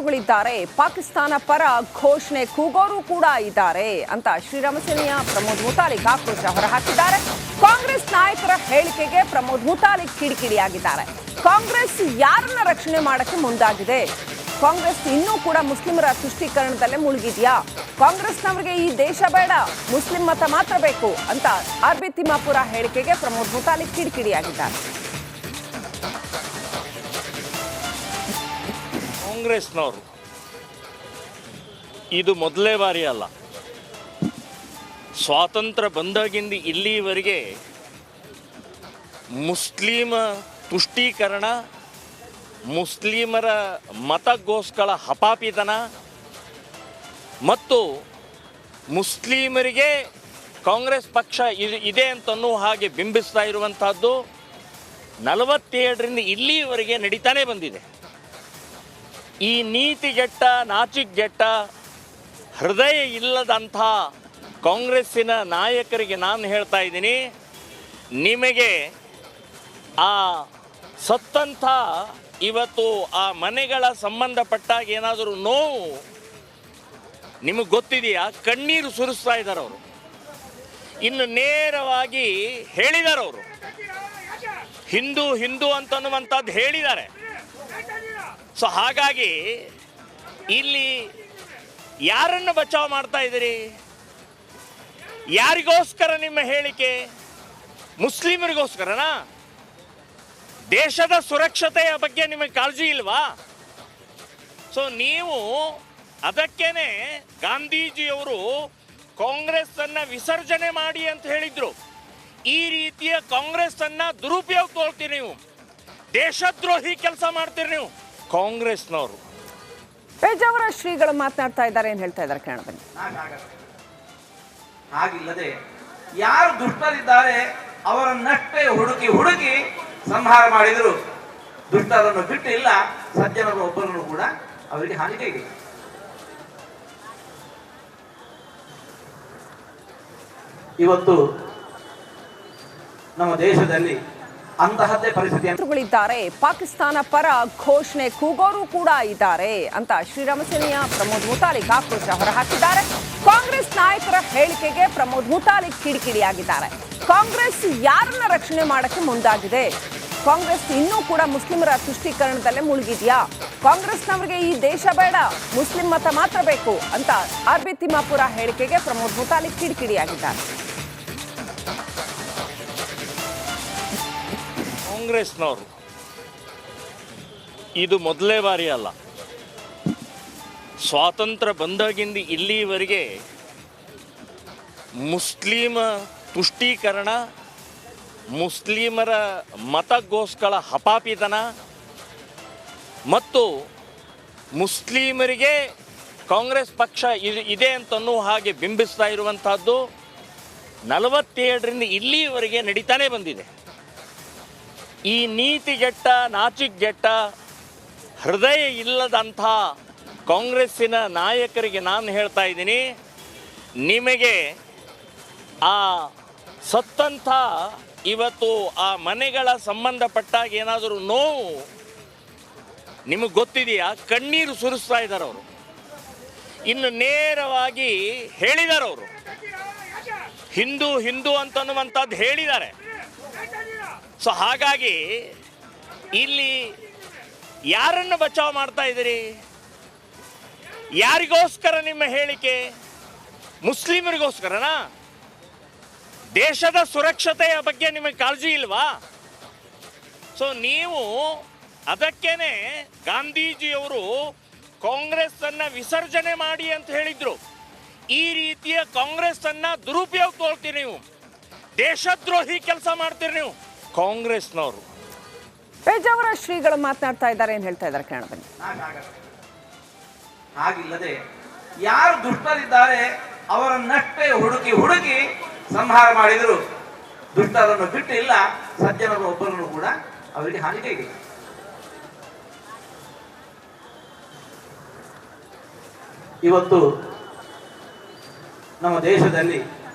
ಶತ್ರುಗಳಿದ್ದಾರೆ, ಪಾಕಿಸ್ತಾನ ಪರ ಘೋಷಣೆ ಕೂಗೋರು ಕೂಡ ಇದ್ದಾರೆ ಅಂತ ಶ್ರೀರಾಮ ಸೇನೆಯ ಪ್ರಮೋದ್ ಮುತಾಲಿಕ್ ಆಕ್ರೋಶ ಹೊರಹಾಕಿದ್ದಾರೆ. ಕಾಂಗ್ರೆಸ್ ನಾಯಕರ ಹೇಳಿಕೆಗೆ ಪ್ರಮೋದ್ ಮುತಾಲಿಕ್ ಕಿಡಿಕಿಡಿಯಾಗಿದ್ದಾರೆ. ಕಾಂಗ್ರೆಸ್ ಯಾರನ್ನ ರಕ್ಷಣೆ ಮಾಡಕ್ಕೆ ಮುಂದಾಗಿದೆ? ಕಾಂಗ್ರೆಸ್ ಇನ್ನೂ ಕೂಡ ಮುಸ್ಲಿಮರ ತುಷ್ಟೀಕರಣದಲ್ಲೇ ಮುಳುಗಿದೆಯಾ? ಕಾಂಗ್ರೆಸ್ನವರಿಗೆ ಈ ದೇಶ ಬೇಡ, ಮುಸ್ಲಿಂ ಮತ ಮಾತ್ರ ಬೇಕು ಅಂತ ಆರ್ಬಿ ತಿಮ್ಮಾಪುರ ಹೇಳಿಕೆಗೆ ಪ್ರಮೋದ್ ಮುತಾಲಿಕ್ ಕಿಡಿಕಿಡಿಯಾಗಿದ್ದಾರೆ. ಕಾಂಗ್ರೆಸ್ನವರು ಇದು ಮೊದಲೇ ಬಾರಿ ಅಲ್ಲ. ಸ್ವಾತಂತ್ರ್ಯ ಬಂದಾಗಿಂದ ಇಲ್ಲಿವರೆಗೆ ಮುಸ್ಲಿಮ ತುಷ್ಟೀಕರಣ, ಮುಸ್ಲಿಮರ ಮತಗೋಸ್ಕರ ಹಪಾಪಿತನ ಮತ್ತು ಮುಸ್ಲಿಮರಿಗೆ ಕಾಂಗ್ರೆಸ್ ಪಕ್ಷ ಇದೆ ಅಂತನೂ ಹಾಗೆ ಬಿಂಬಿಸ್ತಾ ಇರುವಂತಹದ್ದು 47ರಿಂದ ಇಲ್ಲಿವರೆಗೆ ನಡೀತಾನೆ ಬಂದಿದೆ. ಈ ನೀತಿಗೆಟ್ಟ, ನಾಚಿಕೆಗೆಟ್ಟ, ಹೃದಯ ಇಲ್ಲದಂಥ ಕಾಂಗ್ರೆಸ್ಸಿನ ನಾಯಕರಿಗೆ ನಾನು ಹೇಳ್ತಾ ಇದ್ದೀನಿ, ನಿಮಗೆ ಆ ಸತ್ತಂಥ ಇವತ್ತು ಆ ಮನೆಗಳ ಸಂಬಂಧಪಟ್ಟಾಗ ಏನಾದರೂ ನೋವು ನಿಮಗೆ ಗೊತ್ತಿದೆಯಾ? ಕಣ್ಣೀರು ಸುರಿಸ್ತಾ ಇದ್ದಾರೆ ಅವರು. ಇನ್ನು ನೇರವಾಗಿ ಹೇಳಿದ್ದಾರೆ ಅವರು, ಹಿಂದೂ ಹಿಂದೂ ಅಂತನ್ನುವಂಥದ್ದು ಹೇಳಿದ್ದಾರೆ. ಸೊ ಹಾಗಾಗಿ ಇಲ್ಲಿ ಯಾರನ್ನು ಬಚಾವ್ ಮಾಡ್ತಾ ಇದ್ದೀರಿ? ಯಾರಿಗೋಸ್ಕರ ನಿಮ್ಮ ಹೇಳಿಕೆ? ಮುಸ್ಲಿಮರಿಗೋಸ್ಕರನಾ? ದೇಶದ ಸುರಕ್ಷತೆಯ ಬಗ್ಗೆ ನಿಮಗೆ ಕಾಳಜಿ ಇಲ್ವಾ? ಸೊ ನೀವು ಅದಕ್ಕೇನೆ ಗಾಂಧೀಜಿಯವರು ಕಾಂಗ್ರೆಸ್ ಅನ್ನ ವಿಸರ್ಜನೆ ಮಾಡಿ ಅಂತ ಹೇಳಿದ್ರು. ಈ ರೀತಿಯ ಕಾಂಗ್ರೆಸ್ ಅನ್ನ ದುರುಪಯೋಗ ತಗೊಳ್ತೀರಿ ನೀವು, ದೇಶದ್ರೋಹಿ ಕೆಲಸ ಮಾಡ್ತೀರಿ ನೀವು ಕಾಂಗ್ರೆಸ್ನವರು. ಪೇಜಾವರ ಶ್ರೀಗಳು ಮಾತನಾಡ್ತಾ ಇದ್ದಾರೆ, ಏನ್ ಹೇಳ್ತಾ ಇದ್ದಾರೆ ಕೇಳೋಣ ಬನ್ನಿ. ಹಾಗಿಲ್ಲದೆ ಯಾರು ದುಷ್ಟರಿದ್ದಾರೆ ಅವರನ್ನಷ್ಟೇ ಹುಡುಕಿ ಸಂಹಾರ ಮಾಡಿದರು. ದುಷ್ಟರನ್ನು ಬಿಟ್ಟಿಲ್ಲ, ಸಜ್ಜನರು ಒಬ್ಬರನ್ನು ಕೂಡ ಅವರಿಗೆ ಹಾನಿ ಕೈಗೆ. ಇವತ್ತು ನಮ್ಮ ದೇಶದಲ್ಲಿ ಅಂತಹದ್ದೇ ಪರಿಸ್ಥಿತಿಗಳಿದ್ದಾರೆ, ಪಾಕಿಸ್ತಾನ ಪರ ಘೋಷಣೆ ಕೂಗೋರು ಕೂಡ ಇದ್ದಾರೆ ಅಂತ ಶ್ರೀರಾಮ ಸೇನೆಯ ಪ್ರಮೋದ್ ಮುತಾಲಿಕ್ ಆಕ್ರೋಶ ಹೊರಹಾಕಿದ್ದಾರೆ. ಕಾಂಗ್ರೆಸ್ ನಾಯಕರ ಹೇಳಿಕೆಗೆ ಪ್ರಮೋದ್ ಮುತಾಲಿಕ್ ಕಿಡಿಕಿಡಿಯಾಗಿದ್ದಾರೆ. ಕಾಂಗ್ರೆಸ್ ಯಾರನ್ನ ರಕ್ಷಣೆ ಮಾಡಕ್ಕೆ ಮುಂದಾಗಿದೆ? ಕಾಂಗ್ರೆಸ್ ಇನ್ನೂ ಕೂಡ ಮುಸ್ಲಿಮರ ತುಷ್ಟೀಕರಣದಲ್ಲೇ ಮುಳುಗಿದೆಯಾ? ಕಾಂಗ್ರೆಸ್ನವರಿಗೆ ಈ ದೇಶ ಬೇಡ, ಮುಸ್ಲಿಂ ಮತ ಮಾತ್ರ ಬೇಕು ಅಂತ ಆರ್ಬಿ ತಿಮ್ಮಾಪುರ ಹೇಳಿಕೆಗೆ ಪ್ರಮೋದ್ ಮುತಾಲಿಕ್ ಕಿಡಿಕಿಡಿಯಾಗಿದ್ದಾರೆ. ಕಾಂಗ್ರೆಸ್ನವರು ಇದು ಮೊದಲೇ ಬಾರಿ ಅಲ್ಲ. ಸ್ವಾತಂತ್ರ್ಯ ಬಂದಾಗಿಂದ ಇಲ್ಲಿವರೆಗೆ ಮುಸ್ಲಿಮ ತುಷ್ಟೀಕರಣ, ಮುಸ್ಲಿಮರ ಮತಗೋಸ್ಕರ ಹಪಾಪಿತನ ಮತ್ತು ಮುಸ್ಲಿಮರಿಗೆ ಕಾಂಗ್ರೆಸ್ ಪಕ್ಷ ಇದೆ ಅಂತನೂ ಹಾಗೆ ಬಿಂಬಿಸ್ತಾ ಇರುವಂತಹದ್ದು 47ರಿಂದ ಇಲ್ಲಿವರೆಗೆ ನಡೀತಾನೆ ಬಂದಿದೆ. ಈ ನೀತಿಗೆಟ್ಟ, ನಾಚಿಕೆಗೆಟ್ಟ, ಹೃದಯ ಇಲ್ಲದಂಥ ಕಾಂಗ್ರೆಸ್ಸಿನ ನಾಯಕರಿಗೆ ನಾನು ಹೇಳ್ತಾ ಇದ್ದೀನಿ, ನಿಮಗೆ ಆ ಸತ್ತಂಥ ಇವತ್ತು ಆ ಮನೆಗಳ ಸಂಬಂಧಪಟ್ಟಾಗ ಏನಾದರೂ ನೋವು ನಿಮಗೆ ಗೊತ್ತಿದೆಯಾ? ಕಣ್ಣೀರು ಸುರಿಸ್ತಾ ಇದ್ದಾರೆ ಅವರು. ಇನ್ನು ನೇರವಾಗಿ ಹೇಳಿದ್ದಾರೆ ಅವರು, ಹಿಂದೂ ಹಿಂದೂ ಅಂತನ್ನುವಂಥದ್ದು ಹೇಳಿದ್ದಾರೆ. ಸೊ ಹಾಗಾಗಿ ಇಲ್ಲಿ ಯಾರನ್ನು ಬಚಾವ್ ಮಾಡ್ತಾ ಇದ್ದೀರಿ? ಯಾರಿಗೋಸ್ಕರ ನಿಮ್ಮ ಹೇಳಿಕೆ? ಮುಸ್ಲಿಮರಿಗೋಸ್ಕರನಾ? ದೇಶದ ಸುರಕ್ಷತೆಯ ಬಗ್ಗೆ ನಿಮಗೆ ಕಾಳಜಿ ಇಲ್ವಾ? ಸೊ ನೀವು ಅದಕ್ಕೇನೆ ಗಾಂಧೀಜಿಯವರು ಕಾಂಗ್ರೆಸ್ ಅನ್ನ ವಿಸರ್ಜನೆ ಮಾಡಿ ಅಂತ ಹೇಳಿದ್ರು. ಈ ರೀತಿಯ ಕಾಂಗ್ರೆಸ್ ಅನ್ನ ದುರುಪಯೋಗ ತಗೊಳ್ತೀರಿ ನೀವು, ದೇಶದ್ರೋಹಿ ಕೆಲಸ ಮಾಡ್ತೀರಿ ನೀವು ಕಾಂಗ್ರೆಸ್ನವರು. ಪೇಜಾವರ ಶ್ರೀಗಳು ಮಾತನಾಡ್ತಾ ಇದ್ದಾರೆ, ಏನ್ ಹೇಳ್ತಾ ಇದ್ದಾರೆ ಕೇಳೋಣ ಬನ್ನಿ. ಹಾಗಿಲ್ಲದೆ ಯಾರು ದುಷ್ಟರಿದ್ದಾರೆ ಅವರನ್ನಷ್ಟೇ ಹುಡುಕಿ ಸಂಹಾರ ಮಾಡಿದರು. ದುಷ್ಟರನ್ನು ಬಿಟ್ಟಿಲ್ಲ, ಸಜ್ಜನರು ಒಬ್ಬರನ್ನು ಕೂಡ ಅವರಿಗೆ ಹಾನಿ ಕೈಗೆ. ಇವತ್ತು ನಮ್ಮ ದೇಶದಲ್ಲಿ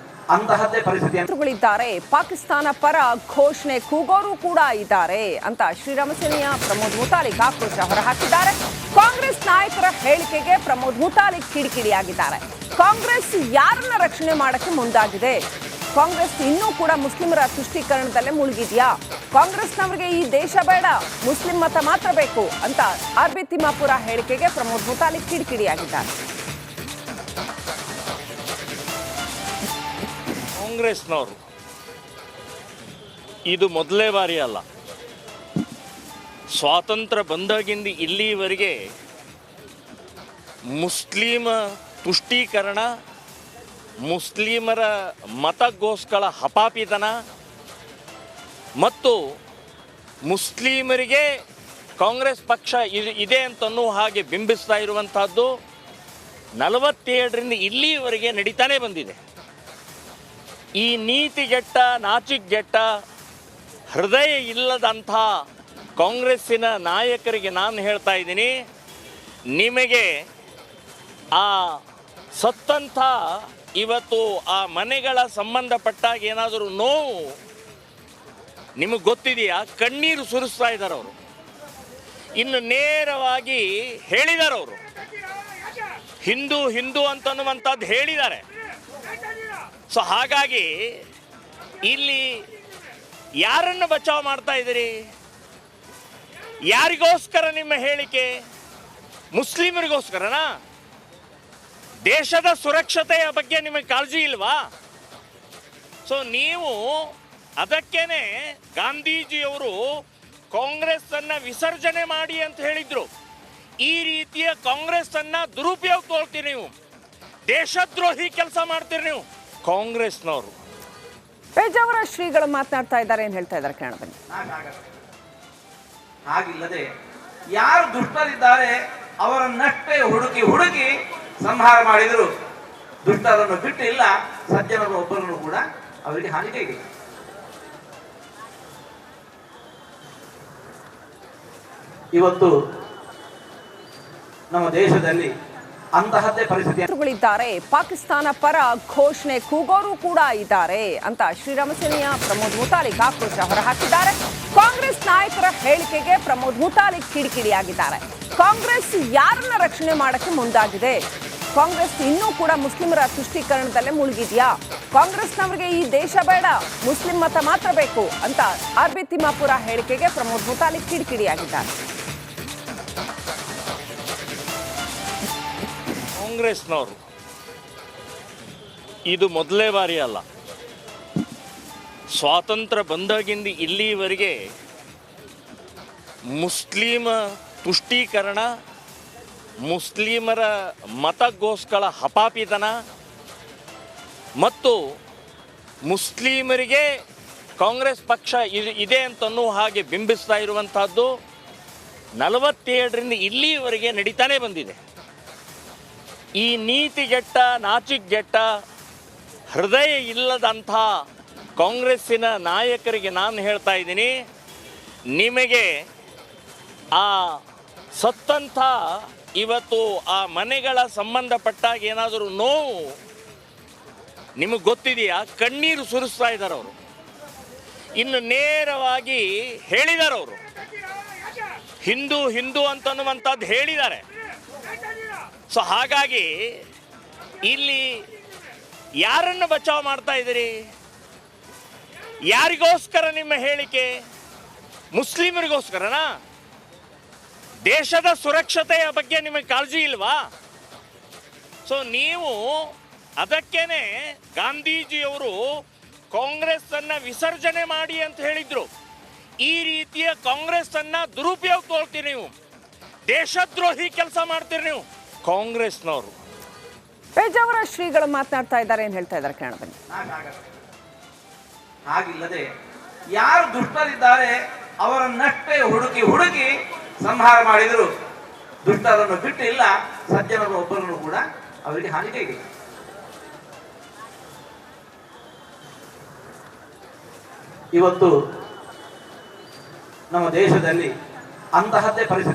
ಅಂತಹದ್ದೇ ಪರಿಸ್ಥಿತಿಗಳಿದ್ದಾರೆ, ಪಾಕಿಸ್ತಾನ ಪರ ಘೋಷಣೆ ಕೂಗೋರು ಕೂಡ ಇದ್ದಾರೆ ಅಂತ ಶ್ರೀರಾಮ ಸೇನೆಯ ಪ್ರಮೋದ್ ಮುತಾಲಿಕ್ ಆಕ್ರೋಶ ಹೊರಹಾಕಿದ್ದಾರೆ. ಕಾಂಗ್ರೆಸ್ ನಾಯಕರ ಹೇಳಿಕೆಗೆ ಪ್ರಮೋದ್ ಮುತಾಲಿಕ್ ಕಿಡಿಕಿಡಿಯಾಗಿದ್ದಾರೆ. ಕಾಂಗ್ರೆಸ್ ಯಾರನ್ನ ರಕ್ಷಣೆ ಮಾಡಕ್ಕೆ ಮುಂದಾಗಿದೆ? ಕಾಂಗ್ರೆಸ್ ಇನ್ನೂ ಕೂಡ ಮುಸ್ಲಿಮರ ತುಷ್ಟೀಕರಣದಲ್ಲೇ ಮುಳುಗಿದ್ಯಾ? ಕಾಂಗ್ರೆಸ್ನವರಿಗೆ ಈ ದೇಶ ಬೇಡ, ಮುಸ್ಲಿಂ ಮತ ಮಾತ್ರ ಬೇಕು ಅಂತ ಆರ್ಬಿ ತಿಮ್ಮಾಪುರ ಹೇಳಿಕೆಗೆ ಪ್ರಮೋದ್ ಮುತಾಲಿಕ್ ಕಿಡಿಕಿಡಿಯಾಗಿದ್ದಾರೆ. ಕಾಂಗ್ರೆಸ್ನವರು ಇದು ಮೊದಲೇ ಬಾರಿ ಅಲ್ಲ. ಸ್ವಾತಂತ್ರ್ಯ ಬಂದಾಗಿಂದ ಇಲ್ಲಿವರೆಗೆ ಮುಸ್ಲಿಮ ತುಷ್ಟೀಕರಣ, ಮುಸ್ಲಿಮರ ಮತಗೋಸ್ಕರ ಹಪಾಪಿತನ ಮತ್ತು ಮುಸ್ಲಿಮರಿಗೆ ಕಾಂಗ್ರೆಸ್ ಪಕ್ಷ ಇದೆ ಅಂತನ್ನೋ ಹಾಗೆ ಬಿಂಬಿಸ್ತಾ ಇರುವಂತಹದ್ದು 47ರಿಂದ ಇಲ್ಲಿವರೆಗೆ ನಡೀತಾನೆ ಬಂದಿದೆ. ಈ ನೀತಿಗೆಟ್ಟ, ನಾಚಿಕೆಗೆಟ್ಟ, ಹೃದಯ ಇಲ್ಲದಂಥ ಕಾಂಗ್ರೆಸ್ಸಿನ ನಾಯಕರಿಗೆ ನಾನು ಹೇಳ್ತಾ ಇದ್ದೀನಿ, ನಿಮಗೆ ಆ ಸತ್ತಂಥ ಇವತ್ತು ಆ ಮನೆಗಳ ಸಂಬಂಧಪಟ್ಟಾಗ ಏನಾದರೂ ನೋವು ನಿಮಗೆ ಗೊತ್ತಿದೆಯಾ? ಕಣ್ಣೀರು ಸುರಿಸ್ತಾ ಇದ್ದಾರೆ ಅವರು. ಇನ್ನು ನೇರವಾಗಿ ಹೇಳಿದ್ದಾರೆ ಅವರು, ಹಿಂದೂ ಹಿಂದೂ ಅಂತನ್ನುವಂಥದ್ದು ಹೇಳಿದ್ದಾರೆ. ಸೊ ಹಾಗಾಗಿ ಇಲ್ಲಿ ಯಾರನ್ನು ಬಚಾವ್ ಮಾಡ್ತಾ ಇದ್ದೀರಿ? ಯಾರಿಗೋಸ್ಕರ ನಿಮ್ಮ ಹೇಳಿಕೆ? ಮುಸ್ಲಿಮರಿಗೋಸ್ಕರನಾ? ದೇಶದ ಸುರಕ್ಷತೆಯ ಬಗ್ಗೆ ನಿಮಗೆ ಕಾಳಜಿ ಇಲ್ವಾ? ಸೊ ನೀವು ಅದಕ್ಕೇನೆ ಗಾಂಧೀಜಿಯವರು ಕಾಂಗ್ರೆಸ್ ಅನ್ನ ವಿಸರ್ಜನೆ ಮಾಡಿ ಅಂತ ಹೇಳಿದ್ರು. ಈ ರೀತಿಯ ಕಾಂಗ್ರೆಸ್ ಅನ್ನ ದುರುಪಯೋಗ ತಗೊಳ್ತೀರಿ ನೀವು, ದೇಶದ್ರೋಹಿ ಕೆಲಸ ಮಾಡ್ತೀರಿ ನೀವು ಕಾಂಗ್ರೆಸ್ನವರು. ಪೇಜಾವರ ಶ್ರೀಗಳು ಮಾತನಾಡ್ತಾ ಇದ್ದಾರೆ, ಏನ್ ಹೇಳ್ತಾ ಇದ್ದಾರೆ ಕೇಳೋಣ ಬನ್ನಿ. ಹಾಗಿಲ್ಲದೆ ಯಾರು ದುಷ್ಟರಿದ್ದಾರೆ ಅವರನ್ನಷ್ಟೇ ಹುಡುಕಿ ಹುಡುಕಿ ಸಂಹಾರ ಮಾಡಿದರು. ದುಷ್ಟರನ್ನು ಬಿಟ್ಟಿಲ್ಲ, ಸಜ್ಜನರು ಒಬ್ಬರನ್ನು ಕೂಡ ಅವರಿಗೆ ಹಾನಿ ಕೈಗೆ. ಇವತ್ತು ನಮ್ಮ ದೇಶದಲ್ಲಿ ಅಂತಹದ್ದೇ ಪರಿಸ್ಥಿತಿ. ಪಾಕಿಸ್ತಾನ ಪರ ಘೋಷಣೆ ಕೂಗೋರು ಕೂಡ ಇದ್ದಾರೆ ಅಂತ ಶ್ರೀರಾಮ ಸೇನೆಯ ಪ್ರಮೋದ್ ಮುತಾಲಿಕ್ ಆಕ್ರೋಶ ಹೊರಹಾಕಿದ್ದಾರೆ. ಕಾಂಗ್ರೆಸ್ ನಾಯಕರ ಹೇಳಿಕೆಗೆ ಪ್ರಮೋದ್ ಮುತಾಲಿಕ್ ಕಿಡಿಕಿಡಿಯಾಗಿದ್ದಾರೆ. ಕಾಂಗ್ರೆಸ್ ಯಾರನ್ನ ರಕ್ಷಣೆ ಮಾಡಕ್ಕೆ ಮುಂದಾಗಿದೆ? ಕಾಂಗ್ರೆಸ್ ಇನ್ನೂ ಕೂಡ ಮುಸ್ಲಿಮರ ತುಷ್ಟೀಕರಣದಲ್ಲೇ ಮುಳುಗಿದ್ಯಾ? ಕಾಂಗ್ರೆಸ್ನವರಿಗೆ ಈ ದೇಶ ಬೇಡ, ಮುಸ್ಲಿಂ ಮತ ಮಾತ್ರ ಬೇಕು ಅಂತ ಆರ್ಬಿ ತಿಮ್ಮಾಪುರ ಹೇಳಿಕೆಗೆ ಪ್ರಮೋದ್ ಮುತಾಲಿಕ್ ಕಿಡಿಕಿಡಿಯಾಗಿದ್ದಾರೆ. ಕಾಂಗ್ರೆಸ್ನವರು ಇದು ಮೊದಲೇ ಬಾರಿ ಅಲ್ಲ. ಸ್ವಾತಂತ್ರ್ಯ ಬಂದಾಗಿಂದ ಇಲ್ಲಿವರೆಗೆ ಮುಸ್ಲಿಮ ತುಷ್ಟೀಕರಣ, ಮುಸ್ಲಿಮರ ಮತಗೋಸ್ಕರ ಹಪಾಪಿತನ ಮತ್ತು ಮುಸ್ಲಿಮರಿಗೆ ಕಾಂಗ್ರೆಸ್ ಪಕ್ಷ ಇದೆ ಅಂತನ್ನೋ ಹಾಗೆ ಬಿಂಬಿಸ್ತಾ ಇರುವಂತಹದ್ದು 47ರಿಂದ ಇಲ್ಲಿವರೆಗೆ ನಡೀತಾನೆ ಬಂದಿದೆ. ಈ ನೀತಿಗೆಟ್ಟ, ನಾಚಿಕೆಗೆಟ್ಟ, ಹೃದಯ ಇಲ್ಲದಂಥ ಕಾಂಗ್ರೆಸ್ಸಿನ ನಾಯಕರಿಗೆ ನಾನು ಹೇಳ್ತಾ ಇದ್ದೀನಿ, ನಿಮಗೆ ಆ ಸತ್ತಂಥ ಇವತ್ತು ಆ ಮನೆಗಳ ಸಂಬಂಧಪಟ್ಟಾಗ ಏನಾದರೂ ನೋವು ನಿಮಗೆ ಗೊತ್ತಿದೆಯಾ? ಕಣ್ಣೀರು ಸುರಿಸ್ತಾ ಇದ್ದಾರೆ ಅವರು. ಇನ್ನು ನೇರವಾಗಿ ಹೇಳಿದ್ದಾರೆ ಅವರು, ಹಿಂದೂ ಹಿಂದೂ ಅಂತನ್ನುವಂಥದ್ದು ಹೇಳಿದ್ದಾರೆ. ಸೊ ಹಾಗಾಗಿ ಇಲ್ಲಿ ಯಾರನ್ನು ಬಚಾವ್ ಮಾಡ್ತಾ ಇದ್ದೀರಿ? ಯಾರಿಗೋಸ್ಕರ ನಿಮ್ಮ ಹೇಳಿಕೆ? ಮುಸ್ಲಿಮರಿಗೋಸ್ಕರನಾ? ದೇಶದ ಸುರಕ್ಷತೆಯ ಬಗ್ಗೆ ನಿಮಗೆ ಕಾಳಜಿ ಇಲ್ವಾ? ಸೊ ನೀವು ಅದಕ್ಕೇನೆ ಗಾಂಧೀಜಿಯವರು ಕಾಂಗ್ರೆಸ್ ಅನ್ನ ವಿಸರ್ಜನೆ ಮಾಡಿ ಅಂತ ಹೇಳಿದ್ರು. ಈ ರೀತಿಯ ಕಾಂಗ್ರೆಸ್ ಅನ್ನ ದುರುಪಯೋಗ ತಗೊಳ್ತೀರಿ ನೀವು, ದೇಶದ್ರೋಹಿ ಕೆಲಸ ಮಾಡ್ತೀರಿ ನೀವು ಕಾಂಗ್ರೆಸ್ನವರು. ಪೇಜಾವರ ಶ್ರೀಗಳು ಮಾತನಾಡ್ತಾ ಇದ್ದಾರೆ, ಏನ್ ಹೇಳ್ತಾ ಇದ್ದಾರೆ ಕೇಳೋಣ ಬನ್ನಿ. ಹಾಗಿಲ್ಲದೆ ಯಾರು ದುಷ್ಟರಿದ್ದಾರೆ ಅವರನ್ನಷ್ಟೇ ಹುಡುಕಿ ಹುಡುಕಿ ಸಂಹಾರ ಮಾಡಿದರು. ದುಷ್ಟರನ್ನು ಬಿಟ್ಟಿಲ್ಲ, ಸಜ್ಜನರು ಒಬ್ಬರನ್ನು ಕೂಡ ಅವರಿಗೆ ಹಾನಿ ಕೈಗೆ. ಇವತ್ತು ನಮ್ಮ ದೇಶದಲ್ಲಿ ಅಂತಹದ್ದೇ ಪರಿಸ್ಥಿತಿ.